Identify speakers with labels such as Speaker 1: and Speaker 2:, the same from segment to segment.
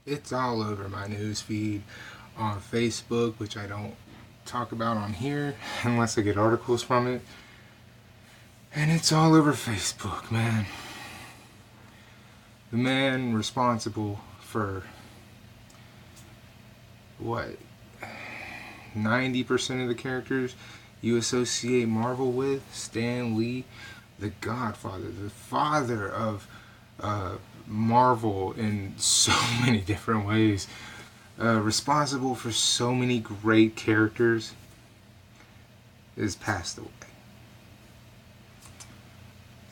Speaker 1: It's all over my news feed on Facebook, which I don't talk about on here unless I get articles from it. And it's all over Facebook, man. The man responsible for what 90% of the characters you associate Marvel with, Stan Lee, the Godfather, the father of Marvel in so many different ways, responsible for so many great characters, is passed away.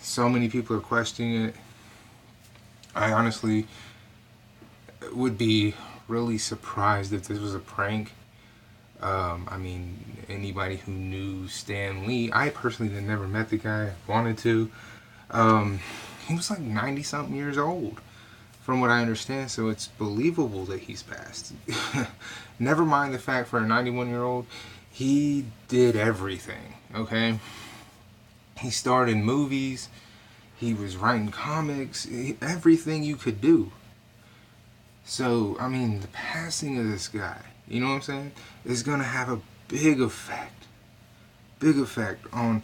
Speaker 1: So many people are questioning it. I honestly would be really surprised if this was a prank. I mean, anybody who knew Stan Lee, I personally had never met the guy, wanted to. He was like 90 something years old, from what I understand, so it's believable that he's passed. Never mind the fact for a 91-year-old, he did everything, okay? He starred in movies, he was writing comics, everything you could do. So, I mean, the passing of this guy, you know what I'm saying, is gonna have a big effect on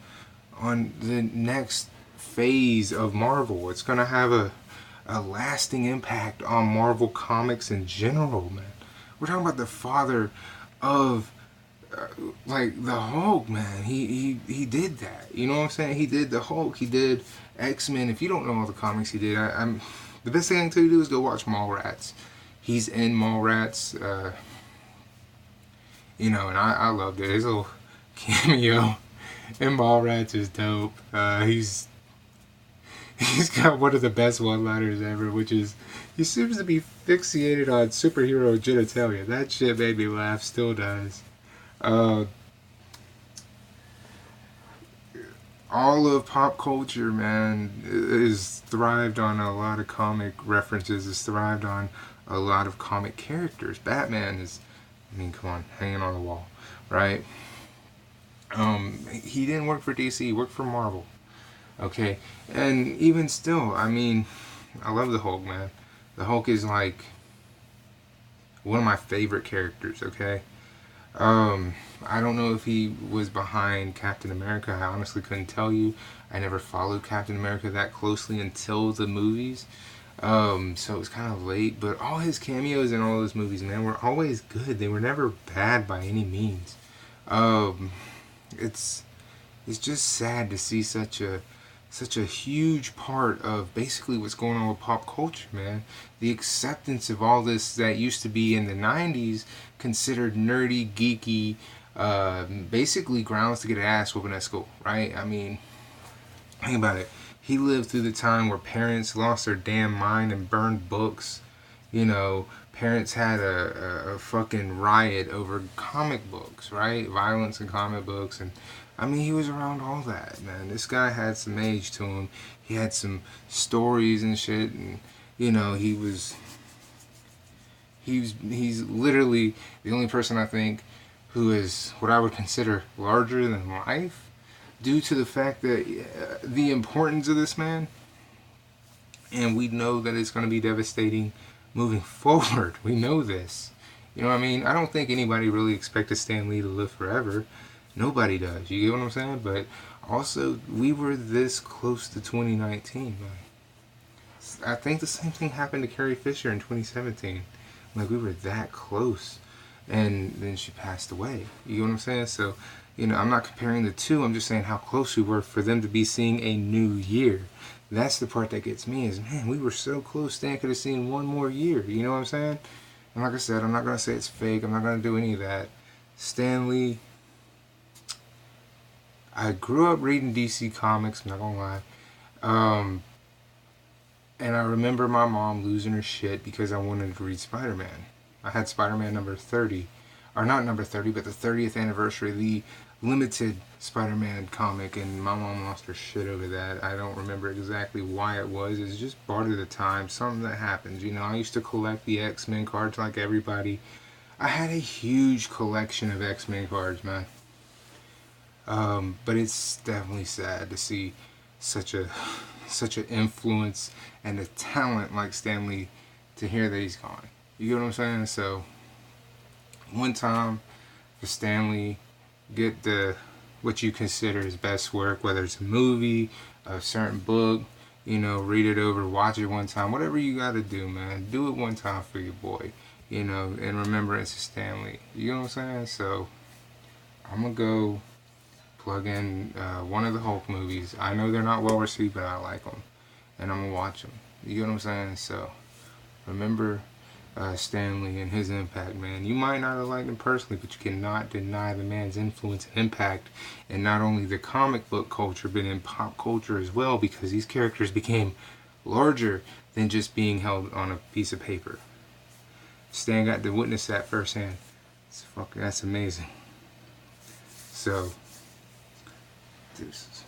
Speaker 1: the next phase of Marvel. It's gonna have a lasting impact on Marvel Comics in general, man. We're talking about the father of like the Hulk, man. He did that. You know what I'm saying? He did the Hulk. He did X-Men. If you don't know all the comics he did, I'm the best thing I can tell you to do is go watch Mallrats. He's in Mallrats. And I loved it. His little cameo in Mallrats is dope. He's got one of the best one-liners ever, which is he seems to be fixated on superhero genitalia. That shit made me laugh. Still does. Uh, all of pop culture, man, is thrived on a lot of comic references. Is thrived on a lot of comic characters. Batman is, I mean, come on, hanging on the wall, right? He didn't work for DC. He worked for Marvel. Okay, and even still, I mean, I love the Hulk, man. The Hulk is like one of my favorite characters. Okay, I don't know if he was behind Captain America. I honestly couldn't tell you. I never followed Captain America that closely until the movies. So it was kind of late, but all his cameos in all those movies, man, were always good. They were never bad by any means. Um, it's it's just sad to see such a huge part of basically what's going on with pop culture, man. The acceptance of all this that used to be in the 90s considered nerdy, geeky, basically grounds to get an ass whooping at school, right? I mean, think about it. He lived through the time where parents lost their damn mind and burned books. Parents had a fucking riot over comic books, right? Violence in comic books. And I mean, he was around all that, man. This guy had some age to him. He had some stories and shit. And, he's literally the only person I think who is what I would consider larger than life due to the fact that the importance of this man, and we know that it's going to be devastating moving forward. We know this. You know what I mean? I don't think anybody really expected Stan Lee to live forever. Nobody does. You get what I'm saying? But also, we were this close to 2019, man. I think the same thing happened to Carrie Fisher in 2017. Like, we were that close. And then she passed away. You know what I'm saying? So, I'm not comparing the two. I'm just saying how close we were for them to be seeing a new year. That's the part that gets me is, man, we were so close. Stan could have seen one more year. You know what I'm saying? And like I said, I'm not going to say it's fake. I'm not going to do any of that. Stan Lee, I grew up reading DC Comics, I'm not going to lie. Um, and I remember my mom losing her shit because I wanted to read Spider-Man. I had Spider-Man number 30. Or not number 30, but the 30th anniversary, the limited Spider-Man comic, and my mom lost her shit over that. I don't remember exactly why it was. It's just part of the time, something that happens. I used to collect the X-Men cards like everybody. I had a huge collection of X-Men cards, man. But it's definitely sad to see such a such an influence and a talent like Stan Lee to hear that he's gone. You get what I'm saying? So one time for Stanley, get the what you consider his best work, whether it's a movie, a certain book, you know, read it over, watch it one time, whatever you gotta do, man. Do it one time for your boy, you know, in remembrance of Stanley. You know what I'm saying? So I'm gonna go plug in one of the Hulk movies. I know they're not well received, but I like them, and I'm gonna watch them. You get what I'm saying? So remember Stanley and his impact, man. You might not have liked him personally, but you cannot deny the man's influence and impact in not only the comic book culture, but in pop culture as well, because these characters became larger than just being held on a piece of paper. Stan got to witness that firsthand. That's amazing. So, deuces.